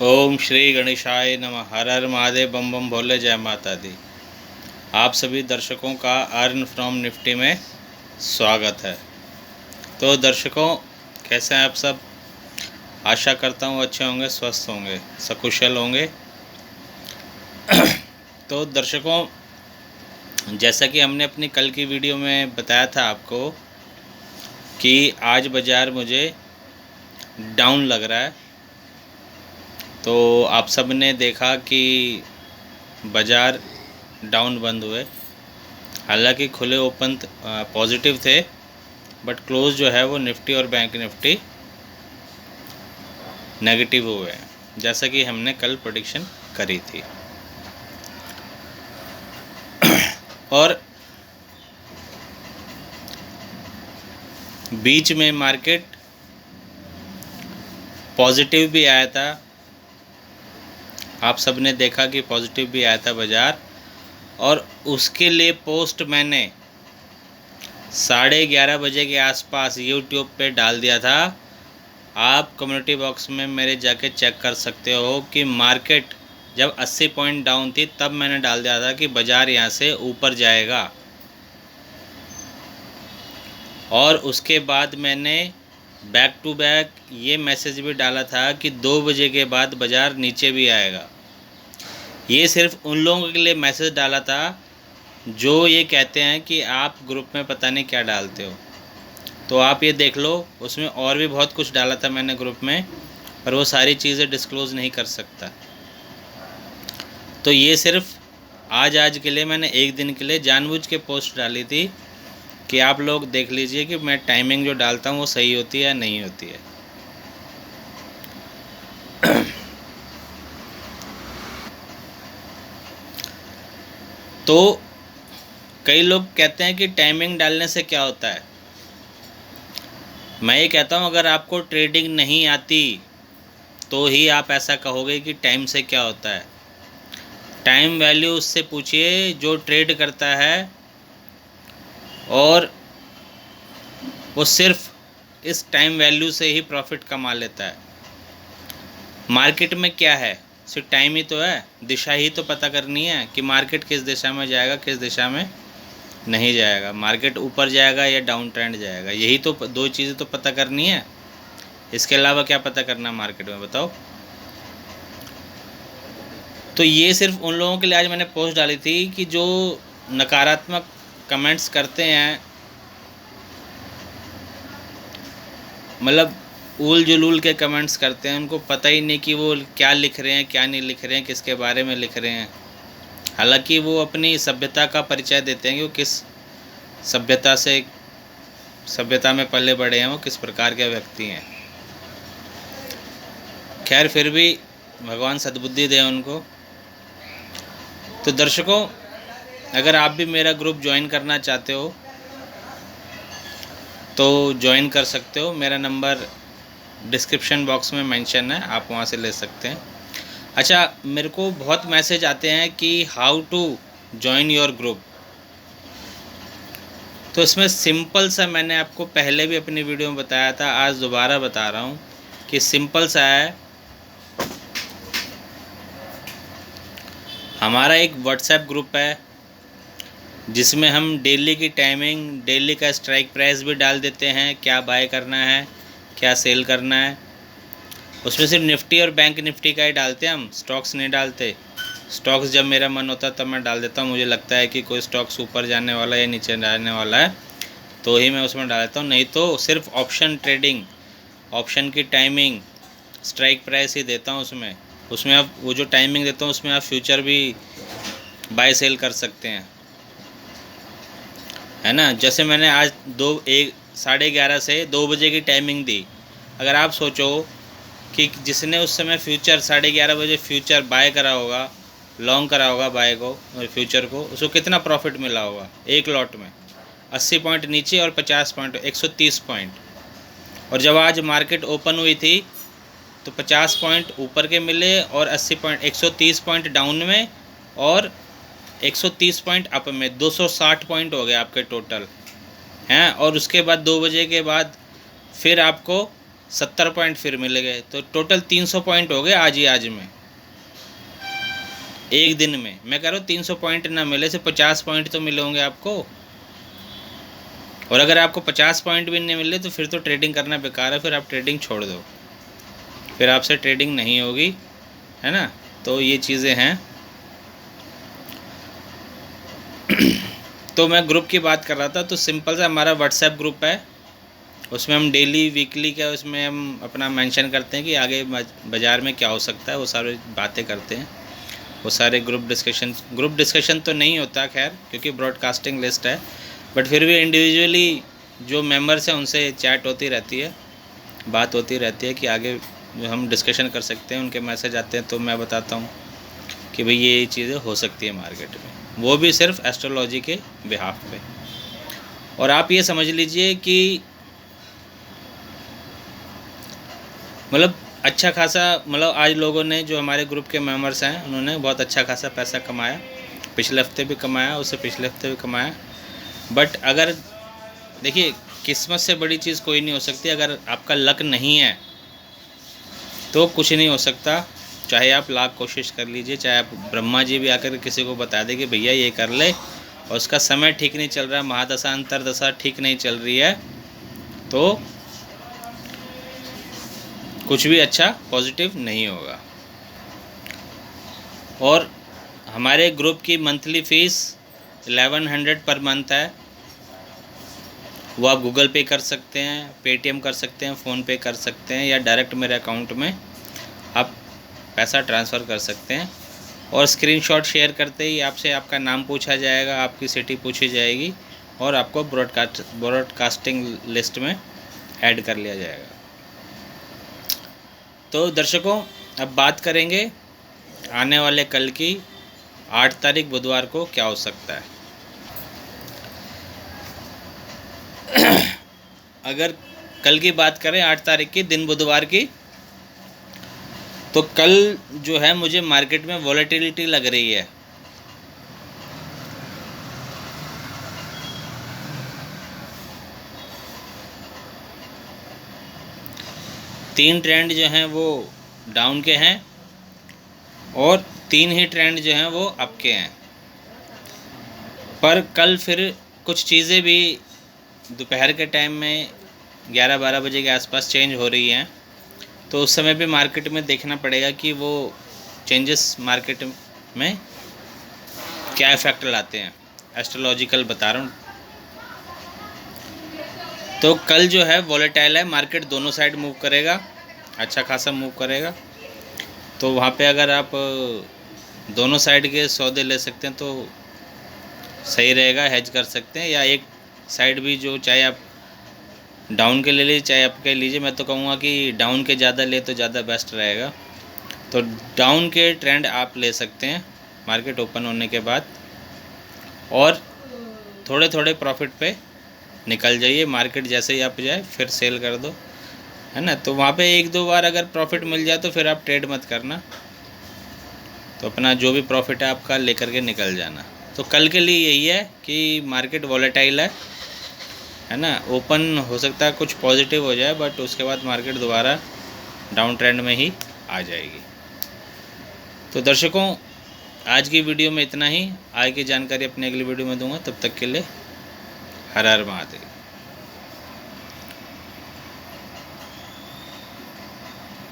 ओम श्री गणेशाय नमः। हर हर महादेव, बम बम भोले, जय माता दी। आप सभी दर्शकों का अर्न फ्रॉम निफ्टी में स्वागत है। तो दर्शकों, कैसे हैं आप सब? आशा करता हूँ अच्छे होंगे, स्वस्थ होंगे, सकुशल होंगे। तो दर्शकों, जैसा कि हमने अपनी कल की वीडियो में बताया था आपको कि आज बाज़ार मुझे डाउन लग रहा है। तो आप सब ने देखा कि बाज़ार डाउन बंद हुए। हालांकि खुले ओपन पॉजिटिव थे, बट क्लोज जो है वो निफ्टी और बैंक निफ्टी नेगेटिव हुए हैं, जैसा कि हमने कल प्रेडिक्शन करी थी। और बीच में मार्केट पॉजिटिव भी आया था। आप सब ने देखा कि पॉजिटिव भी आया था बाज़ार, और उसके लिए पोस्ट मैंने 11:30 बजे के आसपास यूट्यूब पे डाल दिया था। आप कम्युनिटी बॉक्स में मेरे जाके चेक कर सकते हो कि मार्केट जब 80 पॉइंट डाउन थी तब मैंने डाल दिया था कि बाज़ार यहाँ से ऊपर जाएगा। और उसके बाद मैंने बैक टू बैक ये मैसेज भी डाला था कि 2 बजे के बाद बाज़ार नीचे भी आएगा। ये सिर्फ उन लोगों के लिए मैसेज डाला था जो ये कहते हैं कि आप ग्रुप में पता नहीं क्या डालते हो। तो आप ये देख लो, उसमें और भी बहुत कुछ डाला था मैंने ग्रुप में, पर वो सारी चीज़ें डिस्क्लोज़ नहीं कर सकता। तो ये सिर्फ आज के लिए मैंने एक दिन के लिए जानबूझ के पोस्ट डाली थी कि आप लोग देख लीजिए कि मैं टाइमिंग जो डालता हूँ वो सही होती है या नहीं होती है। तो कई लोग कहते हैं कि टाइमिंग डालने से क्या होता है। मैं ये कहता हूँ, अगर आपको ट्रेडिंग नहीं आती तो ही आप ऐसा कहोगे कि टाइम से क्या होता है। टाइम वैल्यू उससे पूछिए जो ट्रेड करता है, और वो सिर्फ इस टाइम वैल्यू से ही प्रॉफिट कमा लेता है। मार्केट में क्या है, सिर्फ टाइम ही तो है, दिशा ही तो पता करनी है कि मार्केट किस दिशा में जाएगा, किस दिशा में नहीं जाएगा। मार्केट ऊपर जाएगा या डाउन ट्रेंड जाएगा, यही तो दो चीज़ें तो पता करनी है। इसके अलावा क्या पता करना मार्केट में, बताओ। तो ये सिर्फ उन लोगों के लिए आज मैंने पोस्ट डाली थी कि जो नकारात्मक कमेंट्स करते हैं, मतलब ऊल जुलूल के कमेंट्स करते हैं, उनको पता ही नहीं कि वो क्या लिख रहे हैं, क्या नहीं लिख रहे हैं, किसके बारे में लिख रहे हैं। हालांकि वो अपनी सभ्यता का परिचय देते हैं कि वो किस सभ्यता में पले बढ़े हैं, वो किस प्रकार के व्यक्ति हैं। खैर, फिर भी भगवान सद्बुद्धि दे उनको। तो दर्शकों, अगर आप भी मेरा ग्रुप ज्वाइन करना चाहते हो तो ज्वाइन कर सकते हो। मेरा नंबर डिस्क्रिप्शन बॉक्स में मेंशन है, आप वहाँ से ले सकते हैं। अच्छा, मेरे को बहुत मैसेज आते हैं कि how to join your group. तो इसमें सिंपल सा, मैंने आपको पहले भी अपनी वीडियो में बताया था, आज दोबारा बता रहा हूँ कि सिंपल सा है। हमारा एक व्हाट्सएप ग्रुप है जिसमें हम डेली की टाइमिंग, डेली का स्ट्राइक प्राइस भी डाल देते हैं, क्या बाय करना है, क्या सेल करना है। उसमें सिर्फ निफ्टी और बैंक निफ्टी का ही डालते हैं, हम स्टॉक्स नहीं डालते। स्टॉक्स जब मेरा मन होता है तब मैं डाल देता हूँ। मुझे लगता है कि कोई स्टॉक्स ऊपर जाने वाला है या नीचे जाने वाला है तो ही मैं उसमें डाल देता हूँ, नहीं तो सिर्फ ऑप्शन ट्रेडिंग, ऑप्शन की टाइमिंग, स्ट्राइक प्राइस ही देता हूँ उसमें आप वो जो टाइमिंग देता हूँ उसमें आप फ्यूचर भी बाय सेल कर सकते हैं, है ना। जैसे मैंने आज 11:30 से 2 बजे की टाइमिंग दी। अगर आप सोचो कि जिसने उस समय फ्यूचर 11:30 बजे फ्यूचर बाय करा होगा, लॉन्ग करा होगा बाय को, फ्यूचर को, उसको कितना प्रॉफिट मिला होगा एक लॉट में? 80 पॉइंट नीचे और 50 पॉइंट, 130 पॉइंट। और जब आज मार्केट ओपन हुई थी तो 50 पॉइंट ऊपर के मिले और 80 पॉइंट, 130 पॉइंट डाउन में और 130 पॉइंट अप में, 260 पॉइंट हो गए आपके टोटल हैं। और उसके बाद 2 बजे के बाद फिर आपको 70 पॉइंट फिर मिल गए, तो टोटल 300 पॉइंट हो गए आज ही आज में, एक दिन में। मैं कह रहा हूँ 300 पॉइंट ना मिले से 50 पॉइंट तो मिले होंगे आपको। और अगर आपको 50 पॉइंट भी नहीं मिले तो फिर तो ट्रेडिंग करना बेकार है, फिर आप ट्रेडिंग छोड़ दो, फिर आपसे ट्रेडिंग नहीं होगी, है ना। तो ये चीज़ें हैं। तो मैं ग्रुप की बात कर रहा था, तो सिंपल सा हमारा व्हाट्सएप ग्रुप है, उसमें हम डेली वीकली का उसमें हम अपना मेंशन करते हैं कि आगे बाज़ार में क्या हो सकता है, वो सारी बातें करते हैं। वो सारे ग्रुप डिस्कशन तो नहीं होता खैर, क्योंकि ब्रॉडकास्टिंग लिस्ट है, बट फिर भी इंडिविजुअली जो मेंबर्स हैं उनसे चैट होती रहती है, बात होती रहती है कि आगे हम डिस्कशन कर सकते हैं। उनके मैसेज आते हैं तो मैं बताता हूँ कि भाई ये चीज़ें हो सकती है मार्केट में, वो भी सिर्फ एस्ट्रोलॉजी के बिहाफ पे। और आप ये समझ लीजिए कि मतलब अच्छा खासा, मतलब आज लोगों ने जो हमारे ग्रुप के मेंबर्स हैं उन्होंने बहुत अच्छा खासा पैसा कमाया, पिछले हफ्ते भी कमाया, उससे पिछले हफ्ते भी कमाया। बट अगर देखिए, किस्मत से बड़ी चीज़ कोई नहीं हो सकती। अगर आपका लक नहीं है तो कुछ नहीं हो सकता, चाहे आप लाख कोशिश कर लीजिए, चाहे आप ब्रह्मा जी भी आकर किसी को बता दें कि भैया ये कर ले, और उसका समय ठीक नहीं चल रहा है, महादशा अंतरदशा ठीक नहीं चल रही है, तो कुछ भी अच्छा पॉजिटिव नहीं होगा। और हमारे ग्रुप की मंथली फ़ीस 1100 पर मंथ है। वो आप गूगल पे कर सकते हैं, पेटीएम कर सकते हैं, फ़ोन पे कर सकते हैं, या डायरेक्ट मेरे अकाउंट में आप पैसा ट्रांसफ़र कर सकते हैं। और स्क्रीनशॉट शेयर करते ही आपसे आपका नाम पूछा जाएगा, आपकी सिटी पूछी जाएगी, और आपको ब्रॉडकास्टिंग लिस्ट में ऐड कर लिया जाएगा। तो दर्शकों, अब बात करेंगे आने वाले कल की 8 तारीख बुधवार को क्या हो सकता है। अगर कल की बात करें 8 तारीख की, दिन बुधवार की, तो कल जो है मुझे मार्केट में वॉलेटिलिटी लग रही है। तीन ट्रेंड जो हैं वो डाउन के हैं, और 3 ही ट्रेंड जो हैं वो अप के हैं। पर कल फिर कुछ चीज़ें भी दोपहर के टाइम में 11-12 बजे के आसपास चेंज हो रही हैं, तो उस समय भी मार्केट में देखना पड़ेगा कि वो चेंजेस मार्केट में क्या इफ़ेक्ट लाते हैं। एस्ट्रोलॉजिकल बता रहा हूँ। तो कल जो है वॉलेटाइल है, मार्केट दोनों साइड मूव करेगा, अच्छा खासा मूव करेगा। तो वहाँ पे अगर आप दोनों साइड के सौदे ले सकते हैं तो सही रहेगा, हेज कर सकते हैं। या एक साइड भी जो, चाहे आप डाउन के ले लीजिए चाहे अप के लीजिए, मैं तो कहूँगा कि डाउन के ज़्यादा ले तो ज़्यादा बेस्ट रहेगा। तो डाउन के ट्रेंड आप ले सकते हैं मार्केट ओपन होने के बाद, और थोड़े थोड़े प्रॉफिट पे निकल जाइए। मार्केट जैसे ही अप जाए फिर सेल कर दो, है ना। तो वहाँ पे 1-2 बार अगर प्रॉफिट मिल जाए तो फिर आप ट्रेड मत करना, तो अपना जो भी प्रॉफिट है आपका लेकर के निकल जाना। तो कल के लिए यही है कि मार्केट वॉलेटाइल है ना। ओपन हो सकता है कुछ पॉजिटिव हो जाए, बट उसके बाद मार्केट दोबारा डाउन ट्रेंड में ही आ जाएगी। तो दर्शकों, आज की वीडियो में इतना ही। आगे की जानकारी अपनी अगली वीडियो में दूंगा, तब तक के लिए हर हर महादेव।